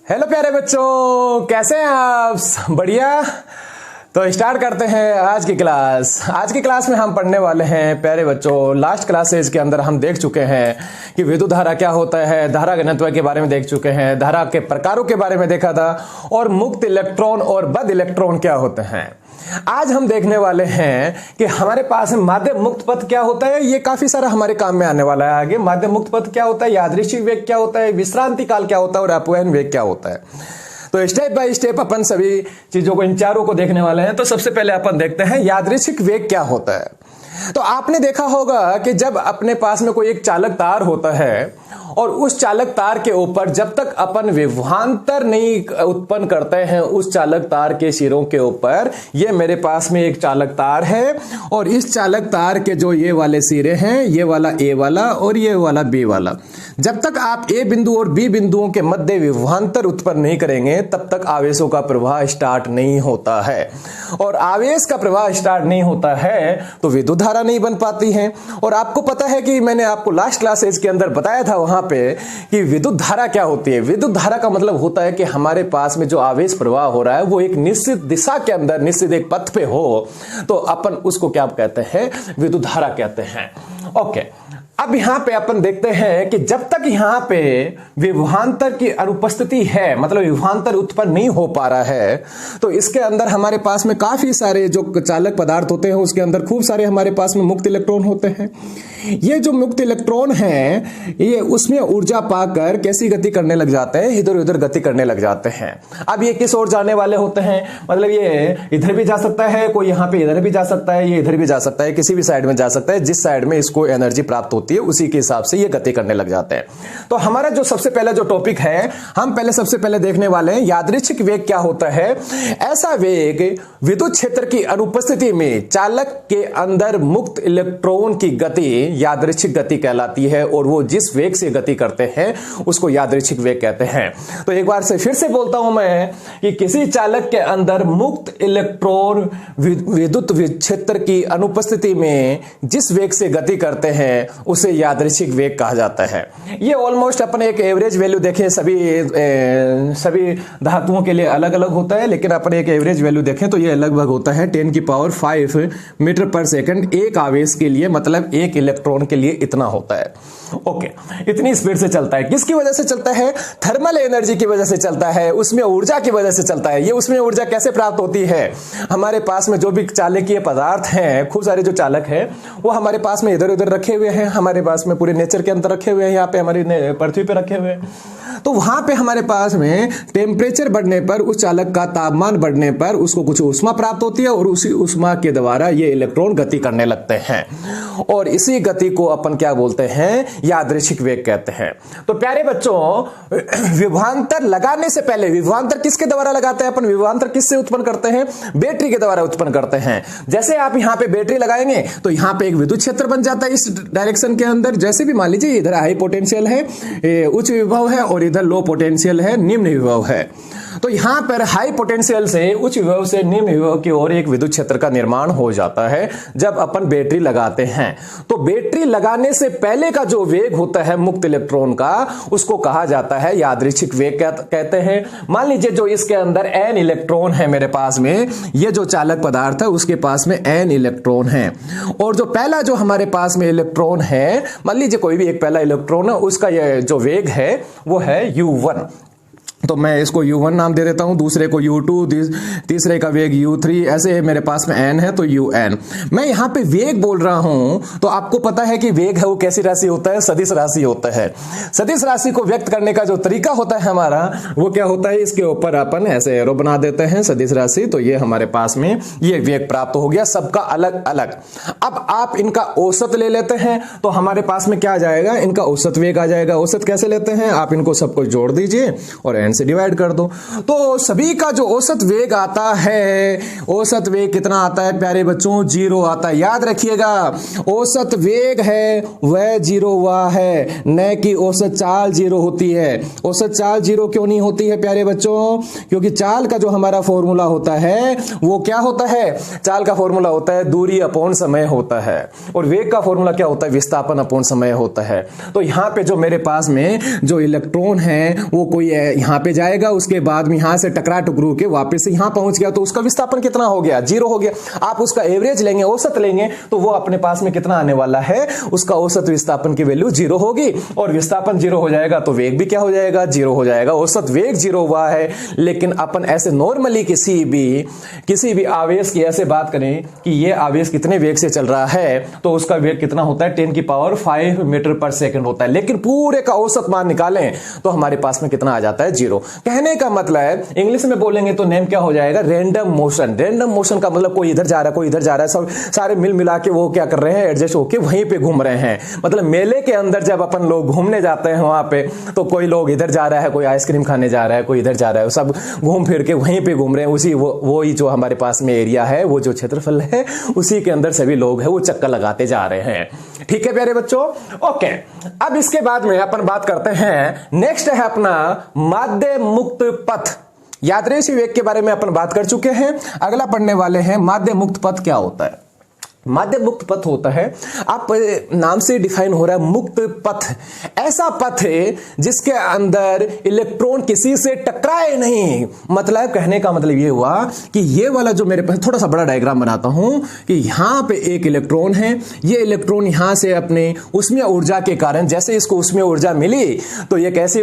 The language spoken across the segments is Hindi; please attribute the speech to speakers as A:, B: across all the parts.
A: हेलो प्यारे बच्चों, कैसे हैं आप? बढ़िया। तो स्टार्ट करते हैं आज की क्लास। आज की क्लास में हम पढ़ने वाले हैं प्यारे बच्चों, लास्ट क्लासेज के अंदर हम देख चुके हैं कि विद्युत धारा क्या होता है, धारा घनत्व के बारे में देख चुके हैं, धारा के प्रकारों के बारे में देखा था और मुक्त इलेक्ट्रॉन और बद्ध इलेक्ट्रॉन क्या होते हैं। आज हम देखने वाले हैं कि हमारे पास माध्यम मुक्त पथ क्या होता है। ये काफी सारा हमारे काम में आने वाला है आगे। माध्यम मुक्त पथ क्या होता है, यादृच्छिक वेग क्या होता है, विश्रांति काल क्या होता है और अपव्यय वेग क्या होता है। तो स्टेप बाय स्टेप अपन सभी चीजों को, इन चारों को देखने वाले हैं। तो सबसे पहले अपन देखते हैं यादृच्छिक वेग क्या होता है। तो आपने देखा होगा कि जब अपने पास में कोई एक चालक तार होता है और उस चालक तार के ऊपर जब तक अपन विभवांतर नहीं उत्पन्न करते हैं, उस चालक तार के सिरों के ऊपर, ये मेरे पास में एक चालक तार है और इस चालक तार के जो ये वाले सिरे हैं, ये वाला ए वाला और ये वाला बी वाला, जब तक आप ए बिंदु और बी बिंदुओं के मध्य विभवांतर उत्पन्न नहीं करेंगे तब तक आवेशों का प्रवाह स्टार्ट नहीं होता है। और आवेश का प्रवाह स्टार्ट नहीं होता है तो विद्युत धारा नहीं बन पाती है। और आपको पता है कि मैंने आपको लास्ट क्लासेज के अंदर बताया था वहां पे कि विद्युत धारा क्या होती है। विद्युत धारा का मतलब होता है कि हमारे पास में जो आवेश प्रवाह हो रहा है वो एक निश्चित दिशा के अंदर, निश्चित एक पथ पे हो तो अपन उसको क्या कहते हैं, विद्युत धारा कहते हैं। ओके, अब यहां पे अपन देखते हैं कि जब तक यहां पे विभवांतर की अनुपस्थिति है, मतलब विभवांतर उत्पन्न नहीं हो पा रहा है, तो इसके अंदर हमारे पास में काफी सारे जो चालक पदार्थ होते हैं उसके अंदर खूब सारे हमारे पास में मुक्त इलेक्ट्रॉन होते हैं। ये जो मुक्त इलेक्ट्रॉन हैं, ये उसमें ऊर्जा पाकर कैसी गति करने लग जाते हैं, इधर उधर गति करने लग जाते हैं। अब ये किस ओर जाने वाले होते हैं, मतलब ये इधर भी जा सकता है, कोई यहां पे इधर भी जा सकता है, ये इधर भी जा सकता है, किसी भी साइड में जा सकता है। जिस साइड में इसको एनर्जी प्राप्त होती है उसी के हिसाब से ये गति करने लग जाते हैं। तो हमारा जो सबसे पहला जो टॉपिक है, हम सबसे पहले देखने वाले हैं यादृच्छिक वेग क्या होता है। ऐसा वेग विद्युत क्षेत्र की अनुपस्थिति में चालक के अंदर मुक्त इलेक्ट्रॉन की गति यादृच्छिक गति कहलाती है और वो जिस वेग से गति करते हैं उसको यादृच्छिक वेग कहते हैं। तो एक बार से फिर से बोलता हूं मैं कि किसी चालक के अंदर मुक्त इलेक्ट्रॉन विद्युत क्षेत्र की अनुपस्थिति में जिस वेग से गति करते हैं उसे यादृच्छिक वेग कहा जाता है। ये ऑलमोस्ट अपन एक एवरेज वैल्यू देखें, सभी धातुओं के लिए अलग अलग होता है, लेकिन अपन एक एवरेज वैल्यू देखें तो ये लगभग होता है 10⁵ मीटर पर सेकंड एक आवेश के लिए, मतलब एक इलेक्ट्रॉन के लिए इतना होता है। ओके, इतनी स्पीड से चलता है। किसकी वजह से चलता है? थर्मल एनर्जी की वजह से चलता है, उसमें ऊर्जा की वजह से चलता है। ये उसमें ऊर्जा कैसे प्राप्त होती है? हमारे पास में जो भी चालकीय पदार्थ हैं, खूब सारे जो चालक हैं वो हमारे पास में इधर उधर रखे हुए हैं, हमारे पास में पूरे नेचर के अंदर रखे हुए हैं, यहाँ पे हमारी पृथ्वी पे रखे हुए हैं। तो वहां पे हमारे पास में टेम्परेचर बढ़ने पर, उस चालक का तापमान बढ़ने पर उसको कुछ ऊष्मा प्राप्त होती है और उसी ऊष्मा के द्वारा ये इलेक्ट्रॉन गति करने लगते हैं और इसी गति को अपन क्या बोलते हैं, यादृच्छिक वेग कहते हैं। तो प्यारे बच्चों, विभवांतर लगाने से पहले, विभवांतर किसके द्वारा लगाते हैं अपन? विभवांतर किससे उत्पन्न करते हैं? बैटरी के द्वारा उत्पन्न करते हैं। जैसे आप यहां पे बैटरी लगाएंगे तो यहां पे एक विद्युत क्षेत्र बन जाता है इस डायरेक्शन के अंदर। जैसे भी मान लीजिए इधर हाई पोटेंशियल है, उच्च विभव है और इधर लो पोटेंशियल है, निम्न विभव है। तो यहां पर हाई पोटेंशियल से उच्च विभव से निम्न विभव की ओर एक विद्युत क्षेत्र का निर्माण हो जाता है जब अपन बैटरी लगाते हैं। तो बैटरी लगाने से पहले का जो वेग होता है मुक्त इलेक्ट्रॉन का, उसको कहा जाता है यादृच्छिक वेग कहते हैं। मान लीजिए जो इसके अंदर n इलेक्ट्रॉन है मेरे पास में, ये जो चालक पदार्थ है उसके पास में n इलेक्ट्रॉन है और जो पहला जो हमारे पास में इलेक्ट्रॉन है, मान लीजिए कोई भी एक पहला इलेक्ट्रॉन है, उसका ये जो वेग है वो है u1। तो मैं इसको u1 नाम दे देता हूं, दूसरे को u2, तीसरे का वेग u3, ऐसे मेरे पास में n है तो un। मैं यहां पे वेग बोल रहा हूं तो आपको पता है कि वेग है वो कैसी राशि होता है? सदिश राशि होता है। सदिश राशि को व्यक्त करने का जो तरीका होता है हमारा, वो क्या होता है, इसके ऊपर अपन ऐसे एरो बना देते हैं सदिश राशि। तो ये हमारे पास में ये वेग प्राप्त हो गया, सबका अलग अलग। अब आप इनका औसत ले लेते हैं तो हमारे पास में क्या आ जाएगा, इनका औसत वेग आ जाएगा। औसत कैसे लेते हैं? आप इनको सबको जोड़ दीजिए और n से डिवाइड कर दो। तो सभी का जो औसत वेग आता है, औसत वेग कितना आता है प्यारे बच्चों? 0 आता है। याद रखिएगा, औसत वेग है वह 0 हुआ है, न कि औसत चाल 0 होती है। औसत चाल 0 क्यों नहीं होती है प्यारे बच्चों? क्योंकि चाल का जो हमारा फॉर्मूला होता है वो क्या होता है? चाल का फॉर्मूला होता है दूरी अपॉन समय होता है और वेग का फॉर्मूला क्या होता है? विस्थापन अपॉन समय होता है। तो यहां पे जो मेरे पास में जो इलेक्ट्रॉन है वो कोई यहां पे जाएगा, उसके बाद में यहां से टकरा टकरू के वापस से यहां पहुंच गया, तो उसका विस्थापन कितना हो गया, 0 हो गया। आप उसका एवरेज लेंगे, औसत लेंगे, तो वो अपने पास में कितना आने वाला है, उसका औसत विस्थापन की वैल्यू 0 होगी। और विस्थापन 0 हो जाएगा तो वेग भी क्या हो जाएगा, 0 हो जाएगा। औसत वेग 0 हुआ है, लेकिन अपन ऐसे नॉर्मली किसी भी आवेश की ऐसे बात करें कि ये आवेश कितने वेग से चल रहा है, तो उसका वेग कितना होता है, 10⁵ मीटर पर सेकंड होता है। लेकिन पूरे का औसत मान निकालें तो हमारे पास में कितना आ जाता है, 0। कहने का मतलब इंग्लिश में बोलेंगे तो नेम क्या हो जाएगा, रैंडम मोशन। रैंडम मोशन का मतलब कोई इधर जा रहा है, कोई इधर जा रहा है, सब सारे मिल मिला के वो क्या कर रहे हैं, एडजस्ट होके वहीं पे घूम रहे हैं। मतलब मेले के अंदर जब अपन लोग घूमने जाते हैं वहां पे, तो कोई लोग इधर जा रहा है, कोई आइसक्रीम खाने जा रहा है, कोई इधर जा रहा है, सब घूम फिर के वहीं पे घूम रहे हैं। उसी वो ही जो हमारे पास में एरिया है, वो जो क्षेत्रफल है, उसी के अंदर सभी लोग हैं वो चक्कर लगाते जा रहे हैं। ठीक है प्यारे बच्चों, ओके। अब इसके बाद में अपन बात करते हैं, नेक्स्ट है अपना माध्य मुक्त पथ। यादृच्छिक वेग के बारे में अपन बात कर चुके हैं, अगला पढ़ने वाले हैं माध्य मुक्त पथ क्या होता है। माध्य मुक्त पथ होता है, आप नाम से डिफाइन हो रहा है, मुक्त पथ ऐसा पथ है जिसके अंदर इलेक्ट्रॉन किसी से टकराए नहीं। मतलब कहने का मतलब ये हुआ कि ये वाला जो मेरे पास, थोड़ा सा बड़ा डायग्राम बनाता हूं कि यहां पे एक इलेक्ट्रॉन है, ये इलेक्ट्रॉन यहां से अपने उसमें ऊर्जा के कारण, जैसे इसको उसमें ऊर्जा मिली तो ये कैसे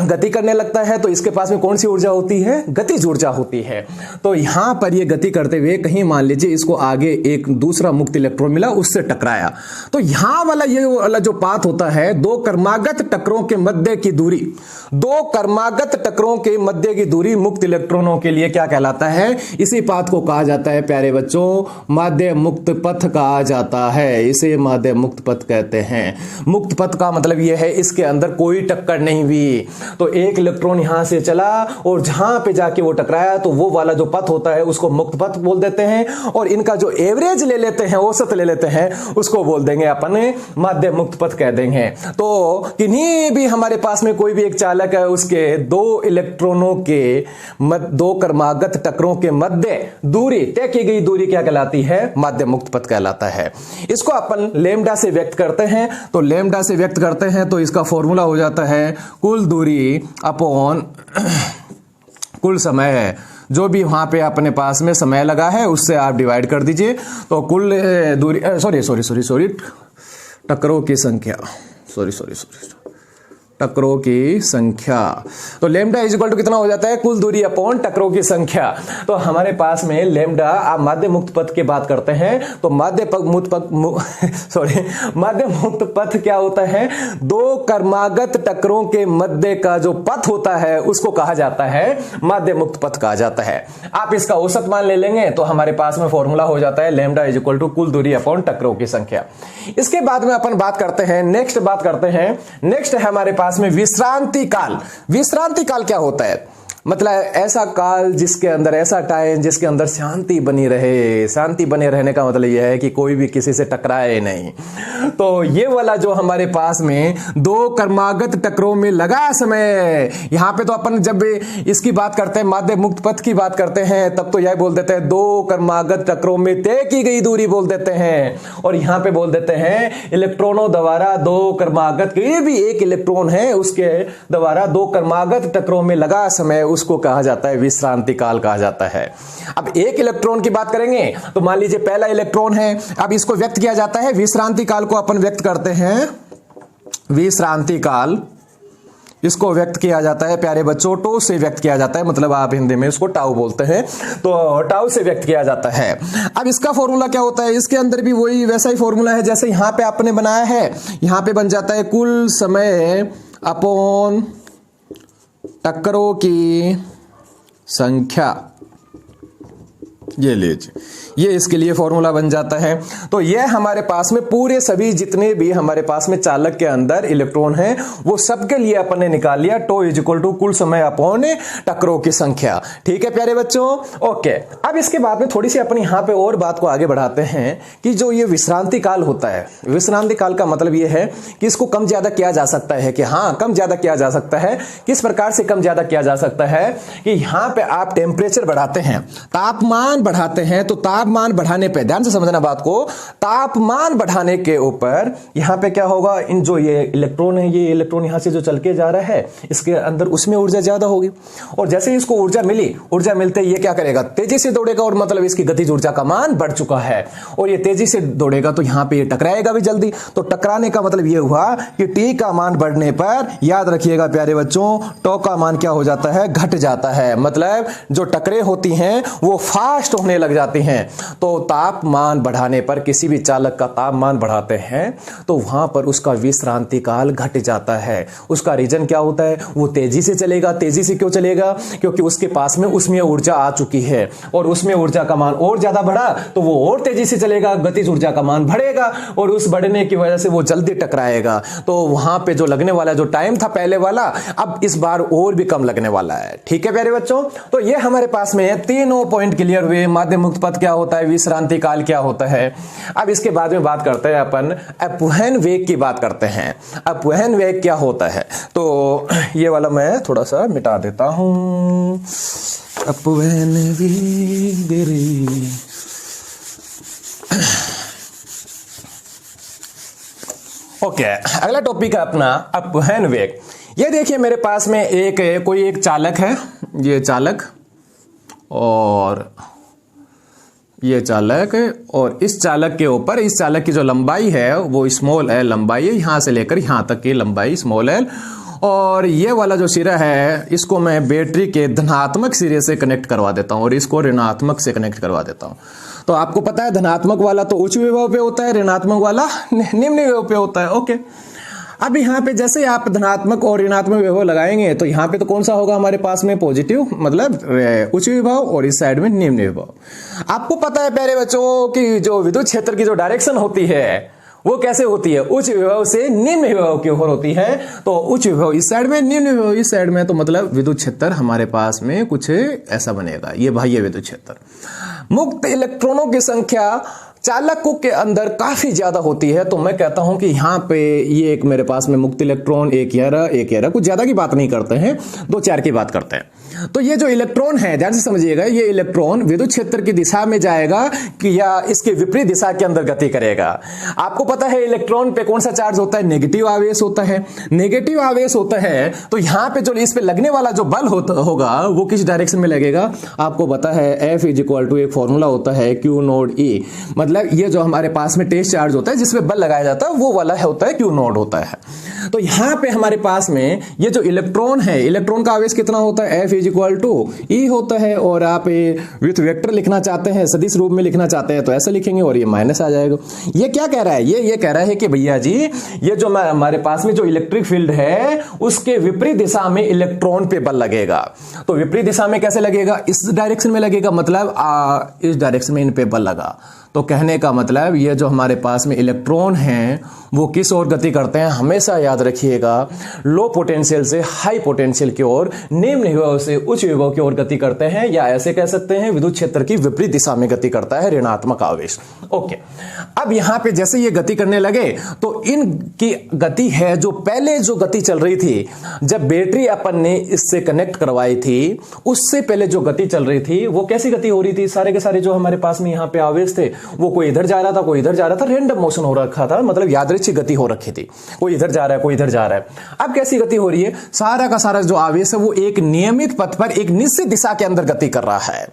A: गति करने लगता है, तो इसके पास में कौन सी ऊर्जा होती है, गतिज ऊर्जा होती है। तो यहां पर ये गति करते हुए कहीं मान लीजिए इसको आगे एक दूसरा मुक्त इलेक्ट्रॉन मिला, उससे टकराया, तो यहां वाला ये वाला जो पाथ होता है, दो कर्मागत टकरों के मध्य की दूरी, दो कर्मागत टकरों के मध्य की दूरी मुक्त इलेक्ट्रॉनों के लिए क्या कहलाता है, इसी पाथ को कहा जाता है प्यारे बच्चों माध्य मुक्त पथ कहा जाता है। इसे माध्य मुक्त पथ कहते हैं। मुक्त पथ का मतलब यह है इसके अंदर कोई टक्कर नहीं हुई, तो एक इलेक्ट्रॉन यहां से चला और जहां पे जाके वो टकराया, तो वो वाला जो पथ होता है उसको मुक्त पथ बोल देते हैं। और इनका जो एवरेज ले लेते हैं, औसत ले लेते हैं, उसको बोल देंगे अपन माध्य मुक्त पथ कह देंगे। तो किन्हीं भी हमारे पास में कोई भी एक चालक है, उसके दो इलेक्ट्रॉनों के दो कर्मागत टकरों के मध्य दूरी, तय की गई दूरी क्या कहलाती है, माध्य मुक्त पथ कहलाता है। इसको अपन लैम्डा से व्यक्त करते हैं, तो लैम्डा से व्यक्त करते हैं तो इसका फॉर्मूला हो जाता है कुल दूरी अपॉन कुल समय है, जो भी वहां पे अपने पास में समय लगा है उससे आप डिवाइड कर दीजिए, तो कुल दूरी सॉरी टकरों की संख्या, टकरों की संख्या, तो लैम्डा इज इक्वल टू कितना हो जाता है, कुल दूरी अपॉन टकरों की संख्या। तो हमारे पास में लैम्डा, आप माध्य मुक्त पथ की बात करते हैं तो माध्य मुक्त पथ क्या होता है, दो कर्मागत टकरों के मध्य का जो पथ होता है उसको कहा जाता है माध्य मुक्त पथ कहा जाता है। आप इसका औसत मान ले लेंगे तो हमारे पास में फॉर्मूला हो जाता है लैम्डा इज इक्वल टू कुल दूरी अपॉन टकरों की संख्या। इसके बाद में अपन बात करते हैं, नेक्स्ट है हमारे पास में विश्रांति काल। विश्रांति काल क्या होता है, मतलब ऐसा काल जिसके अंदर, ऐसा टाइम जिसके अंदर शांति बनी रहे। शांति बने रहने का मतलब यह है कि कोई भी किसी से टकराए नहीं। तो ये वाला जो हमारे पास में दो कर्मागत टकरों में लगा समय, यहां पे तो अपन जब इसकी बात करते हैं, माध्य मुक्त पथ की बात करते हैं, तब तो यह बोल देते हैं दो कर्मागत टकरों में तय की गई दूरी बोल देते हैं, और यहां पे बोल देते हैं इलेक्ट्रॉनों द्वारा दो कर्मागत, कोई भी एक इलेक्ट्रॉन है उसके द्वारा दो कर्मागत टकरों में लगा समय, उसको कहा जाता है विश्रांति काल कहा जाता है। अब एक इलेक्ट्रॉन की बात करेंगे तो मान लीजिए पहला इलेक्ट्रॉन है, अब इसको व्यक्त किया जाता है, विश्रांति काल को अपन व्यक्त करते हैं, विश्रांति काल इसको व्यक्त किया जाता है प्यारे बच्चों टो से व्यक्त किया जाता है, मतलब आप हिंदी में इसको टाउ बोलते हैं, तो टाउ से व्यक्त किया जाता है। अब इसका फॉर्मूला क्या होता है, इसके अंदर भी वही वैसा ही फॉर्मूला है जैसे यहां पे आपने बनाया है। यहां पे बन जाता है कुल समय अपॉन टक्करों की संख्या, ये लीजिए, ये इसके लिए फॉर्मूला बन जाता है। तो ये हमारे पास में पूरे सभी जितने भी हमारे पास में चालक के अंदर इलेक्ट्रॉन हैं वो सबके लिए अपन ने निकाल लिया, टो इज इक्वल टू कुल समय अपॉन टकरों की संख्या। ठीक है प्यारे बच्चों, ओके। अब इसके बाद में थोड़ी सी अपन यहां पे और बात को आगे बढ़ाते हैं कि जो ये विश्रांति काल होता है, विश्रांति काल का मतलब ये है कि इसको कम ज्यादा किया जा सकता है, कि हाँ कम ज्यादा किया जा सकता है। किस प्रकार से कम ज्यादा किया जा सकता है कि यहां पे आप टेम्परेचर बढ़ाते हैं, तापमान बढ़ाते हैं तो तापमान बढ़ाने पे, ध्यान से समझना बात को, तापमान बढ़ाने के ऊपर यहां पे क्या होगा, इन जो ये इलेक्ट्रॉन है, ये इलेक्ट्रॉन यहां से जो चल के जा रहा है इसके अंदर, उसमें ऊर्जा ज्यादा होगी और जैसे ही इसको ऊर्जा मिली, ऊर्जा मिलते ही ये क्या करेगा, तेजी से दौड़ेगा और मतलब इसकी गतिज ऊर्जा का मान बढ़ चुका है और ये तेजी से दौड़ेगा तो यहां पे ये टकराएगा भी जल्दी। तो टकराने का मतलब ये हुआ कि टी का मान बढ़ने पर, याद रखिएगा प्यारे बच्चों, टॉ का मान क्या हो जाता है, घट जाता है। मतलब जो टकरे होती हैं वो फास्ट होने लग जाती हैं। तो तापमान बढ़ाने पर, किसी भी चालक का तापमान बढ़ाते हैं तो वहां पर उसका विश्रांति काल घट जाता है। उसका रीजन क्या होता है, वो तेजी से चलेगा। तेजी से क्यों चलेगा, क्योंकि उसके पास में उसमें ऊर्जा आ चुकी है और उसमें ऊर्जा का मान और ज्यादा बढ़ा तो वो और तेजी से चलेगा, गतिज ऊर्जा का मान बढ़ेगा और उस बढ़ने की वजह से वो जल्दी टकराएगा। तो वहां पे जो लगने वाला जो टाइम था पहले वाला, अब इस बार और भी कम लगने वाला है। ठीक है प्यारे बच्चों, तो ये हमारे पास में तीनों पॉइंट क्लियर हुए। माध्यम मुक्त पथ क्या होता है, विश्रांति काल क्या होता है। अब इसके बाद में बात करते हैं अपन अपवहन वेग की बात करते हैं। अपवहन वेग क्या होता है, तो ये वाला मैं थोड़ा सा मिटा देता हूं। अपवहन वेग रे, ओके, अगला टॉपिक है अपना अपवहन वेग। ये देखिए मेरे पास में कोई एक चालक है, ये चालक और ये चालक, और इस चालक के ऊपर, इस चालक की जो लंबाई है वो स्मॉल एल लंबाई है, यहां से लेकर यहां तक की लंबाई स्मॉल एल, और ये वाला जो सिरा है इसको मैं बैटरी के धनात्मक सिरे से कनेक्ट करवा देता हूं और इसको ऋणात्मक से कनेक्ट करवा देता हूं। तो आपको पता है धनात्मक वाला तो उच्च विभव पे होता है, ऋणात्मक वाला निम्न विभव पे होता है। ओके, अब यहाँ पे जैसे आप धनात्मक और ऋणात्मक विभव लगाएंगे तो यहाँ पे तो कौन सा होगा हमारे पास में, पॉजिटिव, मतलब उच्च विभव, और इस साइड में निम्न विभव। आपको पता है प्यारे बच्चों कि जो विद्युत क्षेत्र की जो डायरेक्शन होती है वो कैसे होती है, उच्च विभव से निम्न विभव की ओर होती है। तो उच्च विभव इस साइड में, निम्न विभव इस साइड में, तो मतलब विद्युत क्षेत्र हमारे पास में कुछ ऐसा बनेगा। ये बाह्य विद्युत क्षेत्र। मुक्त इलेक्ट्रॉनों की संख्या चालकों के अंदर काफी ज्यादा होती है, तो मैं कहता हूं कि यहां पे ये एक मेरे पास में मुक्त इलेक्ट्रॉन, एक ये रहा, कुछ ज्यादा की बात नहीं करते हैं, 2-4 की बात करते हैं। तो ये जो इलेक्ट्रॉन है, ध्यान से समझिएगा, ये इलेक्ट्रॉन विद्युत क्षेत्र की दिशा में जाएगा कि या इसके विपरीत दिशा के अंदर गति करेगा। आपको पता है इलेक्ट्रॉन पे कौन सा चार्ज होता है, नेगेटिव आवेश होता है। नेगेटिव आवेश होता है तो यहां पे जो इस पे लगने वाला जो बल होगा वो किस डायरेक्शन में लगेगा, आपको पता है F = एक फॉर्मूला होता है Q नोड E। मतलब ये जो हमारे पास में टेस्ट चार्ज होता है जिसमें बल लगाया जाता है वो वाला होता है Q नोड होता है। तो यहां पे हमारे पास में ये जो इलेक्ट्रॉन है, इलेक्ट्रॉन का आवेश कितना होता है, F = E होता है। और आप विथ वेक्टर लिखना चाहते हैं, सदिश रूप में लिखना चाहते हैं तो ऐसा लिखेंगे और ये माइनस आ जाएगा। ये क्या कह रहा है, ये कह रहा है कि भैया जी ये जो हमारे पास में जो इलेक्ट्रिक फील्ड है उसके विपरीत दिशा में इलेक्ट्रॉन पे बल लगेगा। तो विपरीत दिशा में कैसे लगेगा, इस डायरेक्शन में लगेगा, मतलब इस डायरेक्शन में इन पे बल लगा। तो कहने का मतलब ये जो हमारे पास में इलेक्ट्रॉन हैं वो किस ओर गति करते हैं, हमेशा याद रखिएगा, लो पोटेंशियल से हाई पोटेंशियल की ओर, निम्न विभव से उच्च विभव की ओर गति करते हैं, या ऐसे कह सकते हैं विद्युत क्षेत्र की विपरीत दिशा में गति करता है ऋणात्मक आवेश। ओके, अब यहां पे जैसे ये गति करने लगे तो इनकी गति है जो पहले जो गति चल रही थी जब बैटरी अपन ने इससे कनेक्ट करवाई थी, उससे पहले जो गति चल रही थी वो कैसी गति हो रही थी, सारे के सारे जो हमारे पास में यहाँ पे आवेश थे वो कोई इधर जा रहा था, कोई इधर जा रहा था, रैंडम मोशन हो रखा था, मतलब यादृच्छिक गति हो रखी थी, कोई इधर जा रहा है, कोई इधर जा रहा है। अब कैसी गति हो रही है, सारा का सारा जो आवेश है वो एक नियमित पथ पर एक निश्चित दिशा के अंदर गति कर रहा है।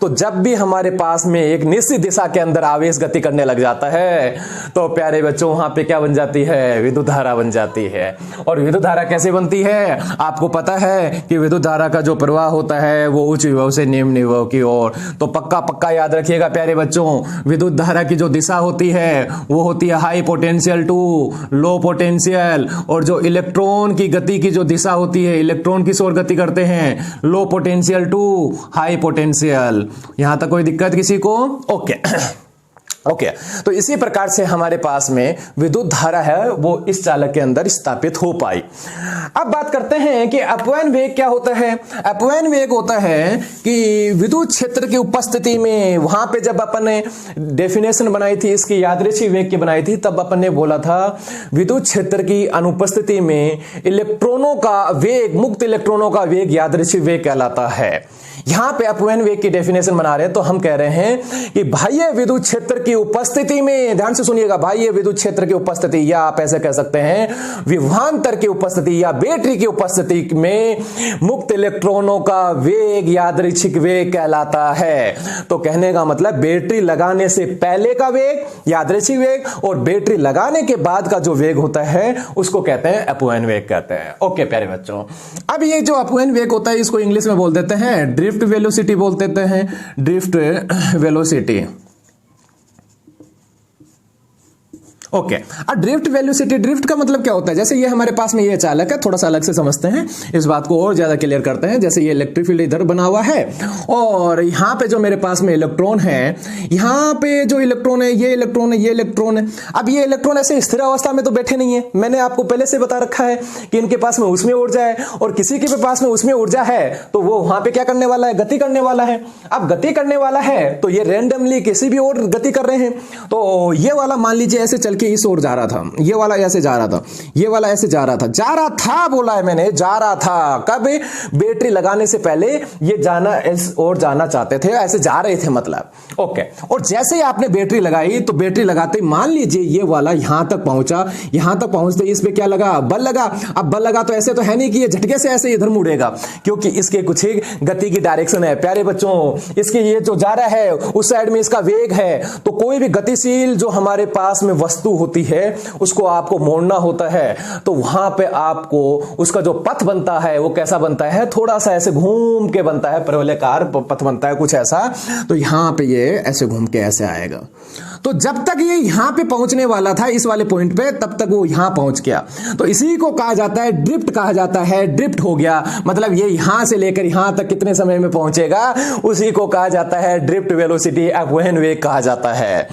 A: तो जब भी हमारे पास में एक निश्चित दिशा के अंदर आवेश गति करने लग जाता है तो प्यारे बच्चों वहां पे क्या बन जाती है, विद्युत धारा बन जाती है। और विद्युत धारा कैसे बनती है, आपको पता है कि विद्युत धारा का जो प्रवाह होता है वो उच्च विभव से निम्न विभव की ओर। तो पक्का याद रखिएगा प्यारे बच्चों, विद्युत धारा की जो दिशा होती है वो होती है high potential to low potential, और जो इलेक्ट्रॉन की गति की जो दिशा होती है, इलेक्ट्रॉन किस ओर गति करते हैं, low potential to high potential. यहां तक कोई दिक्कत किसी को? ओके, तो इसी प्रकार से हमारे पास में विद्युत धारा है वो इस चालक के अंदर स्थापित हो पाई। अब बात करते हैं कि अपवहन वेग क्या होता है। अपवहन वेग होता है कि विद्युत क्षेत्र की उपस्थिति में, वहां पे जब अपन ने डेफिनेशन बनाई थी इसकी, यादृच्छिक वेग की बनाई थी, तब अपन ने बोला था विद्युत क्षेत्र की अनुपस्थिति में इलेक्ट्रॉनों का वेग, मुक्त इलेक्ट्रॉनों का वेग यादृच्छिक वेग कहलाता है। यहां पे अपवहन वेग की डेफिनेशन बना रहे हैं, तो हम कह रहे हैं कि बाह्य विद्युत क्षेत्र की उपस्थिति में, ध्यान से सुनिएगा, बाह्य विद्युत क्षेत्र की उपस्थिति, या आप ऐसे कह सकते हैं विभवांतर की उपस्थिति या बैटरी की उपस्थिति में मुक्त इलेक्ट्रॉनों का वेग यादृच्छिक वेग कहलाता है। तो कहने का मतलब बैटरी लगाने से पहले का वेग यादृच्छिक वेग, और बैटरी लगाने के बाद का जो वेग होता है उसको कहते हैं अपवहन वेग कहते हैं। ओके प्यारे बच्चों, अब ये जो अपवहन वेग होता है इसको इंग्लिश में बोल देते हैं ड्रिफ्ट वेलोसिटी बोल देते हैं, ड्रिफ्ट वेलोसिटी। ओके, अब ड्रिफ्ट वेलोसिटी, ड्रिफ्ट का मतलब क्या होता है? जैसे ये हमारे पास में ये चालक है, थोड़ा सा अलग से समझते हैं, इस बात को और ज्यादा क्लियर करते हैं। जैसे ये इलेक्ट्रिक फील्ड इधर बना हुआ है और यहां पे जो मेरे पास में इलेक्ट्रॉन है, यहां पे जो इलेक्ट्रॉन है, ये इलेक्ट्रॉन है, ये इलेक्ट्रॉन है। अब ये इलेक्ट्रॉन ऐसे स्थिर अवस्था में तो बैठे नहीं है, मैंने आपको पहले से बता रखा है कि इनके पास में उसमें ऊर्जा है, और किसी के पास में उसमें ऊर्जा है तो वो वहां पे क्या करने वाला है? गति करने वाला है। अब गति करने वाला है तो ये रैंडमली किसी भी और गति कर रहे हैं। तो ये वाला मान लीजिए ऐसे चल के इस ओर जा रहा था, ये वाला ऐसे जा रहा था, ये वाला ऐसे जा रहा था बोला है मैंने, जा रहा था। कब? बैटरी लगाने से पहले ये जाना इस ओर जाना चाहते थे, ऐसे जा रहे थे मतलब। ओके, और जैसे ही आपने बैटरी लगाई तो बैटरी लगाते मान लीजिए ये वाला यहां तक पहुंचा, यहां तक पहुंचते इस पे क्या लगा? बल लगा। अब बल लगा तो ऐसे तो है नहीं कि ये झटके से ऐसे इधर मुड़ेगा, क्योंकि इसके कुछ गति की डायरेक्शन है। प्यारे बच्चों, इसके ये जो जा रहा है उस साइड में इसका वेग है, तो कोई भी गतिशील जो हमारे पास में वस्तु होती है उसको आपको मोड़ना होता है, तो वहां पे आपको उसका जो पथ बनता है वो कैसा बनता है? थोड़ा सा ऐसे घूम के बनता है, परवलयाकार पथ बनता है कुछ ऐसा। तो यहां पे ये ऐसे घूम के ऐसे आएगा। तो जब तक ये यहां पे पहुंचने वाला था इस वाले पॉइंट पे, तब तक वो यहां पहुंच गया। तो इसी को कहा जाता है ड्रिफ्ट, कहा जाता है ड्रिफ्ट हो गया। मतलब ये यहां से लेकर यहां तक कितने समय में पहुंचेगा, उसी को कहा जाता है ड्रिफ्ट वेलोसिटी, अपवहन वेग कहा जाता है।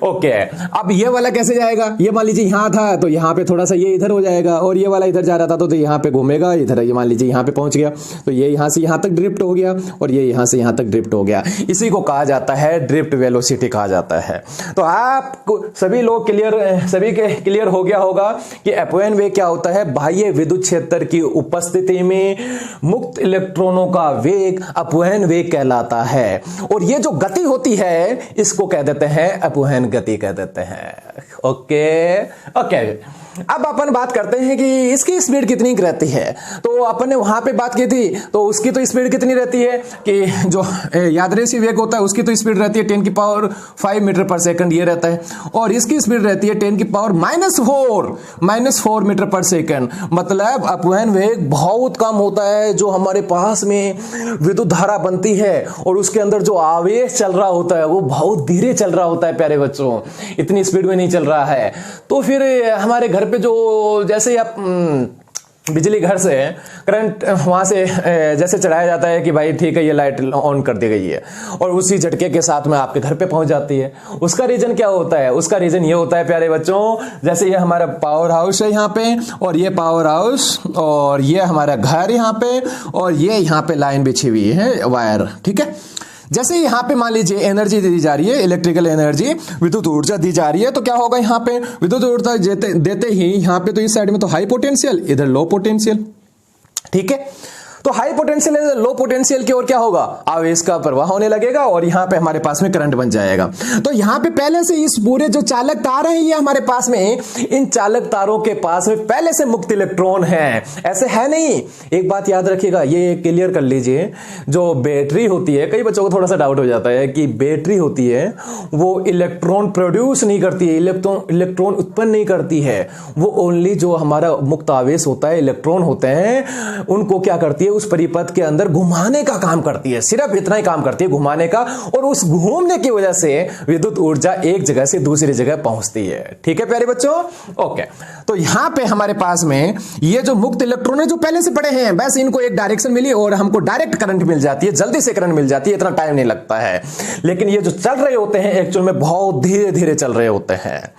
A: ओके, अब ये वाला कैसे जाएगा? ये मान लीजिए यहां था तो यहां पे थोड़ा सा ये इधर हो जाएगा, और ये वाला इधर जा रहा था तो यहां पे घूमेगा इधर। ये मान लीजिए यहां पे पहुंच गया तो ये यहां से यहां तक ड्रिफ्ट हो गया, और ये यहां से यहां तक ड्रिफ्ट हो गया। इसी को कहा जाता है ड्रिफ्ट वेलोसिटी कहा जाता है। तो आप सभी लोग सभी के क्लियर हो गया होगा कि अपवहन वेग क्या होता है? बाह्य विद्युत क्षेत्र की उपस्थिति में मुक्त इलेक्ट्रॉनों का वेग अपवहन वेग कहलाता है। और ये जो गति होती है इसको कह देते हैं अपवहन गति कह देते हैं। ओके, अब अपन बात करते हैं कि इसकी स्पीड कितनी रहती है। तो अपन ने वहां पे बात की थी, तो उसकी तो स्पीड कितनी रहती है कि जो यादृच्छिक वेग होता है उसकी तो स्पीड रहती है 10 की पावर 5 मीटर पर सेकंड, ये रहता है। और इसकी स्पीड रहती है 10 की पावर -4 मीटर पर सेकंड। मतलब अपवहन वेग बहुत कम होता है। जो हमारे पास में विद्युत धारा बनती है और उसके अंदर जो आवेश चल रहा होता है वो बहुत धीरे चल रहा होता है प्यारे बच्चों, इतनी स्पीड में नहीं चल रहा है। तो फिर हमारे घर पे जो जैसे आप बिजली घर से करंट वहां से जैसे चढ़ाया जाता है कि भाई ठीक है ये लाइट ऑन कर दी गई है, और उसी झटके के साथ में आपके घर पे पहुंच जाती है। उसका रीजन क्या होता है? उसका रीजन ये होता है प्यारे बच्चों, जैसे ये हमारा पावर हाउस है यहाँ पे, और ये पावर हाउस, और ये हमारा घर यहाँ पे, और ये यहाँ पे लाइन बिछी हुई है वायर, ठीक है। जैसे यहां पे मान लीजिए एनर्जी दी जा रही है, इलेक्ट्रिकल एनर्जी, विद्युत ऊर्जा दी जा रही है, तो क्या होगा यहाँ पे? विद्युत ऊर्जा देते ही यहाँ पे तो इस साइड में तो हाई पोटेंशियल, इधर लो पोटेंशियल, ठीक है। तो हाई पोटेंशियल है, लो पोटेंशियल की ओर क्या होगा? आवेश का प्रवाह होने लगेगा, और यहां पे हमारे पास में करंट बन जाएगा। तो यहां पे पहले से इस पूरे जो चालक तार है ये हमारे पास में, इन चालक तारों के पास में पहले से मुक्त इलेक्ट्रॉन है, ऐसे है नहीं। एक बात याद रखिएगा, ये क्लियर कर लीजिए, जो बैटरी होती है, कई बच्चों को थोड़ा सा डाउट हो जाता है कि बैटरी होती है वो इलेक्ट्रॉन प्रोड्यूस नहीं करती है, इलेक्ट्रॉन उत्पन्न नहीं करती है। वो ओनली जो हमारा मुक्त आवेश होता है, इलेक्ट्रॉन होते हैं, उनको क्या करती है? उस परिपथ के अंदर घुमाने का काम करती है, सिर्फ इतना ही काम करती है, घुमाने का। और उस घूमने की वजह से विद्युत ऊर्जा एक जगह से दूसरी जगह पहुंचती है, ठीक है प्यारे बच्चों। ओके, तो यहां पे हमारे पास में ये जो मुक्त इलेक्ट्रॉन है जो पहले से पड़े हैं, बस इनको एक डायरेक्शन मिली और हमको डायरेक्ट करंट मिल जाती है, जल्दी से करंट मिल जाती है, इतना टाइम नहीं लगता है। लेकिन ये जो चल रहे होते हैं एक्चुअल में बहुत धीरे धीरे चल रहे होते हैं।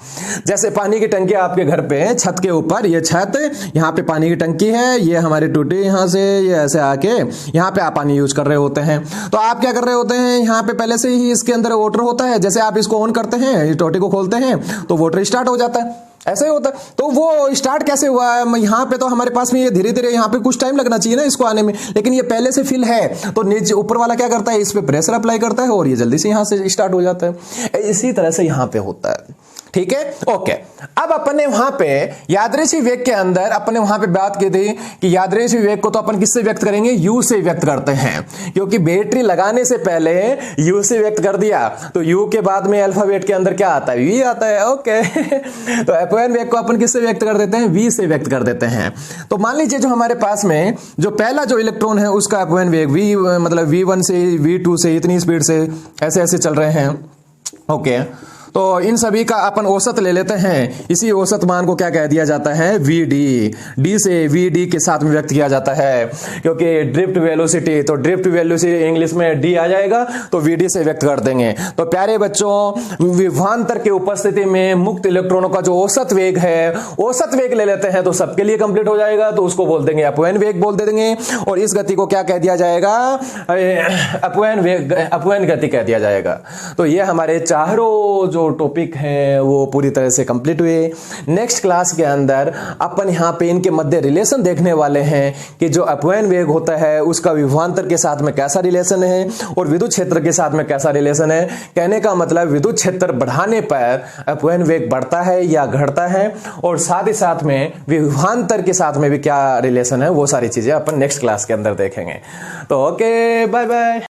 A: जैसे पानी की टंकी आपके घर पे छत के ऊपर, ये छत, यहां पे पानी की टंकी है, ये हमारी टूटी यहां से ये ऐसे आके यहां पे आप पानी यूज कर रहे होते हैं। तो आप क्या कर रहे होते हैं? यहां पे पहले से ही इसके अंदर वाटर होता है, जैसे आप इसको ऑन करते हैं, टोटी को खोलते हैं तो वाटर स्टार्ट हो जाता है। ऐसा ही होता है। तो वो स्टार्ट कैसे हुआ है, यहाँ पे तो हमारे पास में ये धीरे धीरे यहाँ पे कुछ टाइम लगना चाहिए ना इसको आने में, लेकिन ये पहले से फिल है तो नीचे ऊपर वाला क्या करता है, इस पे प्रेशर अप्लाई करता है और ये जल्दी से यहाँ से स्टार्ट हो जाता है। इसी तरह से यहाँ पे होता है, ठीक है, ओके। अब अपने वहां पे यादृच्छिक वेग के अंदर अपने वहां पे बात की थी कि यादृच्छिक वेग को तो अपन किससे व्यक्त करेंगे, यू से व्यक्त करते हैं, क्योंकि बैटरी लगाने से पहले यू से व्यक्त कर दिया तो यू के बाद में अल्फाबेट के अंदर क्या आता है, वी आता है, ओके। तो अपॉन वेग को अपन किससे व्यक्त कर देते हैं, वी से व्यक्त कर देते हैं। तो मान लीजिए जो हमारे पास में जो पहला जो इलेक्ट्रॉन है उसका अपॉन वेग वी, मतलब V1 से V2 से इतनी स्पीड से ऐसे ऐसे चल रहे हैं, ओके। तो इन सभी का अपन औसत ले लेते हैं, इसी औसत मान को क्या कह दिया जाता है, VD। D से VD के साथ में व्यक्त किया जाता है, क्योंकि ड्रिफ्ट वेलोसिटी, तो ड्रिफ्ट वेलोसिटी इंग्लिश में D आ जाएगा तो VD से व्यक्त कर देंगे। तो प्यारे बच्चों, विभवांतर की उपस्थिति में मुक्त इलेक्ट्रॉनों का जो औसत वेग है, औसत वेग ले लेते हैं तो सबके लिए कंप्लीट हो जाएगा, तो उसको बोल देंगे अपॉन वेग बोल देंगे, और इस गति को क्या कह दिया जाएगा, अपॉन वेग, अपॉन गति कह दिया जाएगा। तो ये हमारे चारों जो टॉपिक है वो पूरी तरह से कंप्लीट हुए। नेक्स्ट क्लास के अंदर अपन यहाँ पे इनके मध्य रिलेशन देखने वाले हैं कि जो अपॉन वेग होता है उसका विभवांतर के साथ में कैसा रिलेशन है और विद्युत क्षेत्र के साथ में कैसा रिलेशन है। कहने का मतलब विद्युत क्षेत्र बढ़ाने पर अपॉन वेग बढ़ता है या घटता है, और साथ ही साथ में विभवांतर के साथ में भी क्या रिलेशन है, वो सारी चीजें अपन नेक्स्ट क्लास के अंदर देखेंगे। तो ओके, बाय बाय।